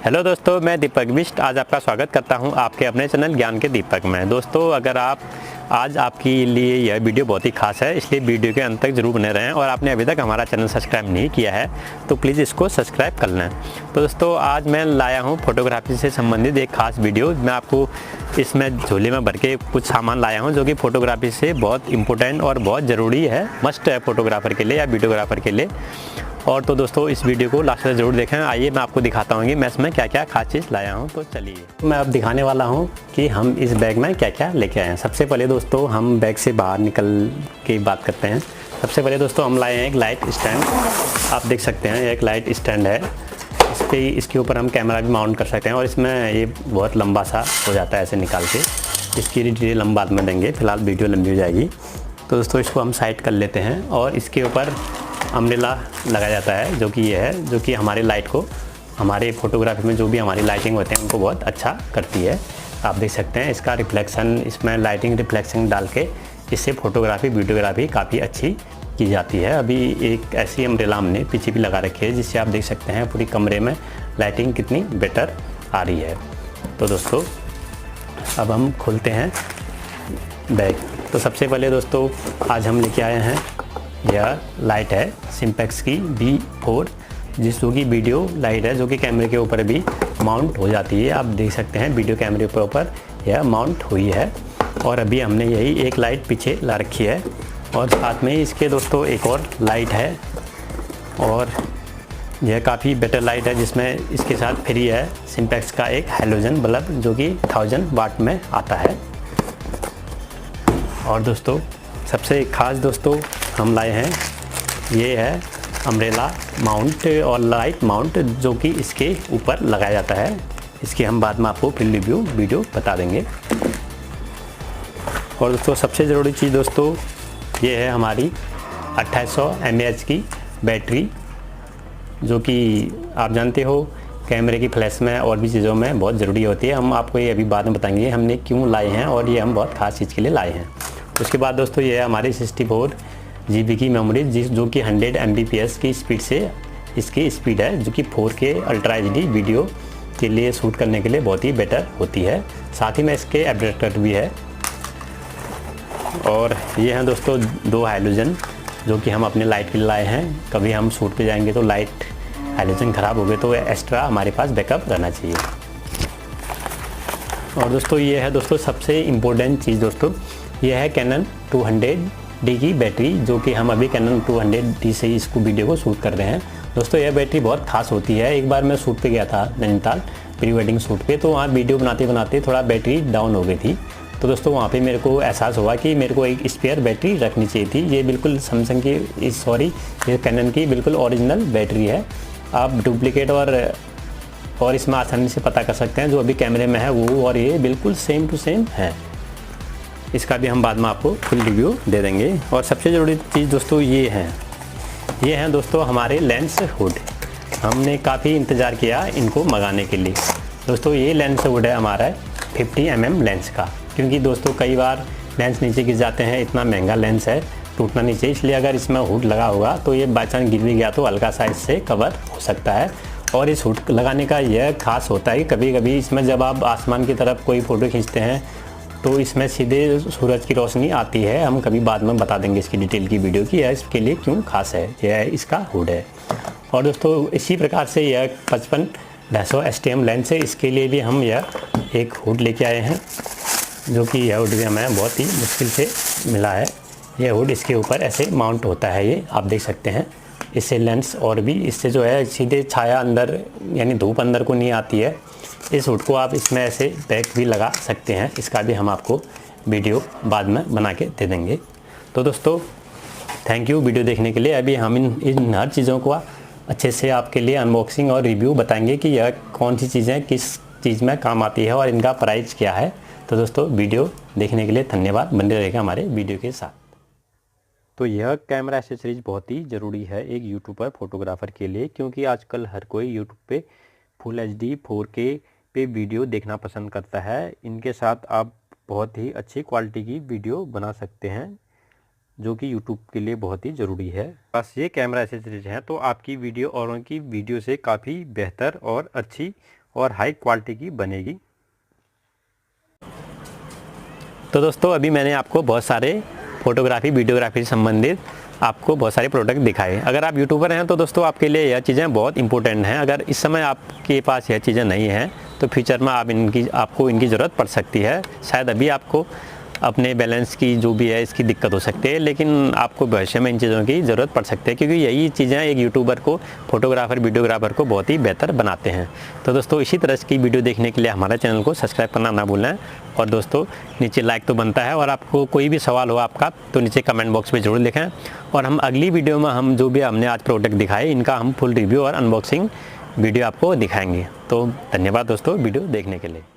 Hello दोस्तों, मैं दीपक बिष्ट आज आपका स्वागत करता हूं आपके अपने चैनल ज्ञान के दीपक में। दोस्तों, अगर आज आपके लिए यह वीडियो बहुत ही खास है, इसलिए वीडियो के अंत तक जरूर बने रहें। और आपने अभी तक हमारा चैनल सब्सक्राइब नहीं किया है तो प्लीज़ इसको सब्सक्राइब कर लें। तो दोस्तों, आज मैं लाया हूं फोटोग्राफी से संबंधित एक खास वीडियो। मैं आपको इसमें झोले में भर के कुछ सामान लाया हूं जो कि फ़ोटोग्राफी से बहुत इम्पोर्टेंट और बहुत ज़रूरी है, मस्ट है फ़ोटोग्राफ़र के लिए या वीडियोग्राफ़र के लिए। और तो दोस्तों, इस वीडियो को लास्ट तक ज़रूर देखें। आइए मैं आपको दिखाता हूँ कि मैं इसमें क्या क्या खास चीज़ लाया हूँ। तो चलिए मैं अब दिखाने वाला हूँ कि हम इस बैग में क्या क्या लेके आए हैं। सबसे पहले दोस्तों, हम बैग से बाहर निकल के बात करते हैं। सबसे पहले दोस्तों, हम लाए हैं एक लाइट स्टैंड। आप देख सकते हैं एक लाइट स्टैंड है। इसके ऊपर हम कैमरा भी माउंट कर सकते हैं और इसमें ये बहुत लंबा सा हो जाता है ऐसे निकाल के। इसकी डिटेल हम बाद में देंगे, फिलहाल वीडियो लंबी हो जाएगी। तो दोस्तों, इसको हम साइड कर लेते हैं और इसके ऊपर अम्ब्रेला लगाया जाता है, जो कि ये है, जो कि हमारे लाइट को, हमारे फोटोग्राफी में जो भी हमारी लाइटिंग होते हैं उनको बहुत अच्छा करती है। आप देख सकते हैं इसका रिफ्लेक्शन, इसमें लाइटिंग रिफ्लेक्शन डाल के इससे फ़ोटोग्राफी वीडियोग्राफी काफ़ी अच्छी की जाती है। अभी एक ऐसी अम्ब्रेला हमने पीछे भी लगा रखी है जिससे आप देख सकते हैं पूरी कमरे में लाइटिंग कितनी बेटर आ रही है। तो दोस्तों, अब हम खोलते हैं बैग। तो सबसे पहले दोस्तों, आज हम लेके आए हैं यह लाइट है सिम्पेक्स की B4, जिसको की वीडियो लाइट है, जो कि कैमरे के ऊपर भी माउंट हो जाती है। आप देख सकते हैं वीडियो कैमरे के ऊपर यह माउंट हुई है। और अभी हमने यही एक लाइट पीछे ला रखी है और साथ में इसके दोस्तों एक और लाइट है, और यह काफ़ी बेटर लाइट है, जिसमें इसके साथ फ्री है सिम्पेक्स का एक हैलोजन बल्ब, जो कि 1000 वाट में आता है। और दोस्तों, सबसे खास दोस्तों हम लाए हैं, ये है अम्ब्रेला माउंट और लाइट माउंट, जो कि इसके ऊपर लगाया जाता है। इसकी हम बाद में आपको फिर रिव्यू वीडियो बता देंगे। और दोस्तों, सबसे ज़रूरी चीज़ दोस्तों, ये है हमारी 2800 mAh की बैटरी, जो कि आप जानते हो कैमरे की फ्लैश में और भी चीज़ों में बहुत ज़रूरी होती है। हम आपको ये अभी बाद में बताएंगे हमने क्यों लाए हैं और ये हम बहुत ख़ास चीज़ के लिए लाए हैं। उसके बाद दोस्तों, ये है हमारी 64 GB की मेमोरी, जो कि 100 Mbps की स्पीड से इसकी स्पीड है, जो कि 4K अल्ट्रा HD वीडियो के लिए शूट करने के लिए बहुत ही बेटर होती है। साथ ही में इसके एडेप्टर भी है। और ये हैं दोस्तों 2 हैलोजन, जो कि हम अपने लाइट के लिए लाए हैं। कभी हम शूट पे जाएंगे तो लाइट हैलोजन ख़राब हो गए तो एक्स्ट्रा हमारे पास बैकअप रहना चाहिए। और दोस्तों, ये है दोस्तों सबसे इम्पोर्टेंट चीज़ दोस्तों, ये है कैनन 200D की बैटरी, जो कि हम अभी कैनन 200D से ही इसको वीडियो को शूट कर रहे हैं। दोस्तों, यह बैटरी बहुत खास होती है। एक बार मैं शूट पे गया था नैनीताल, प्री वेडिंग शूट पे, तो वहाँ वीडियो बनाते बनाते थोड़ा बैटरी डाउन हो गई थी। तो दोस्तों, वहाँ पे मेरे को एहसास हुआ कि मेरे को एक स्पेयर बैटरी रखनी चाहिए थी। ये बिल्कुल सैमसंग की, ये कैनन की बिल्कुल ओरिजिनल बैटरी है। आप डुप्लीकेट और इसमें आसानी से पता कर सकते हैं जो अभी कैमरे में है वो, और ये बिल्कुल सेम टू सेम है। इसका भी हम बाद में आपको फुल रिव्यू दे देंगे। और सबसे ज़रूरी चीज़ दोस्तों ये हैं दोस्तों हमारे लेंस हुड। हमने काफ़ी इंतज़ार किया इनको मंगाने के लिए। दोस्तों, ये लेंस हुड है हमारा 50 mm लेंस का, क्योंकि दोस्तों कई बार लेंस नीचे गिर जाते हैं। इतना महंगा लेंस है, टूटना नहीं चाहिए, इसलिए अगर इसमें हुड लगा होगा तो ये बाई चांस गिर भी गया तो हल्का सा इससे कवर हो सकता है। और इस हुड लगाने का यह खास होता है कि कभी कभी इसमें जब आप आसमान की तरफ कोई फ़ोटो खींचते हैं तो इसमें सीधे सूरज की रोशनी आती है। हम कभी बाद में बता देंगे इसकी डिटेल की वीडियो की, यह इसके लिए क्यों खास है, यह इसका हुड है। और दोस्तों, इसी प्रकार से यह 55-200 STM लेंस है, इसके लिए भी हम यह एक हुड लेके आए हैं, जो कि यह हुड भी हमें बहुत ही मुश्किल से मिला है। यह हुड इसके ऊपर ऐसे माउंट होता है, ये आप देख सकते हैं। इससे लेंस और भी इससे जो है सीधे छाया अंदर, यानी धूप अंदर को नहीं आती है। इस हुड को आप इसमें ऐसे बैक भी लगा सकते हैं, इसका भी हम आपको वीडियो बाद में बना के दे देंगे। तो दोस्तों, थैंक यू वीडियो देखने के लिए। अभी हम इन हर चीज़ों को अच्छे से आपके लिए अनबॉक्सिंग और रिव्यू बताएंगे कि यह कौन सी चीज़ें किस चीज़ में काम आती है और इनका प्राइस क्या है। तो दोस्तों, वीडियो देखने के लिए धन्यवाद, बने रहेगा हमारे वीडियो के साथ। तो यह कैमरा एसेसरीज बहुत ही ज़रूरी है एक यूट्यूबर फोटोग्राफ़र के लिए, क्योंकि आजकल हर कोई यूट्यूब पे फुल HD 4K पे वीडियो देखना पसंद करता है। इनके साथ आप बहुत ही अच्छी क्वालिटी की वीडियो बना सकते हैं। जो कि यूट्यूब के लिए बहुत ही ज़रूरी है। बस ये कैमरा एसेसरीज हैं तो आपकी वीडियो औरों की वीडियो से काफ़ी बेहतर और अच्छी और हाई क्वालिटी की बनेगी। तो दोस्तों अभी मैंने आपको बहुत सारे फ़ोटोग्राफी वीडियोग्राफी से संबंधित आपको बहुत सारे प्रोडक्ट दिखाए। अगर आप यूट्यूबर हैं तो दोस्तों आपके लिए यह चीज़ें बहुत इंपॉर्टेंट हैं। अगर इस समय आपके पास यह चीज़ें नहीं हैं तो फ्यूचर में आपको इनकी ज़रूरत पड़ सकती है। शायद अभी आपको अपने बैलेंस की जो भी है इसकी दिक्कत हो सकती है, लेकिन आपको भविष्य में इन चीज़ों की ज़रूरत पड़ सकती है, क्योंकि यही चीज़ें एक यूट्यूबर को, फोटोग्राफर वीडियोग्राफर को बहुत ही बेहतर बनाते हैं। तो दोस्तों इसी तरह की वीडियो देखने के लिए हमारे चैनल को सब्सक्राइब करना ना भूलें। और दोस्तों नीचे लाइक तो बनता है, और आपको कोई भी सवाल हो आपका तो नीचे कमेंट बॉक्स में ज़रूर लिखें। और हम अगली वीडियो में हम जो भी हमने आज प्रोडक्ट दिखाए इनका हम फुल रिव्यू और अनबॉक्सिंग वीडियो आपको दिखाएंगे। तो धन्यवाद दोस्तों वीडियो देखने के लिए।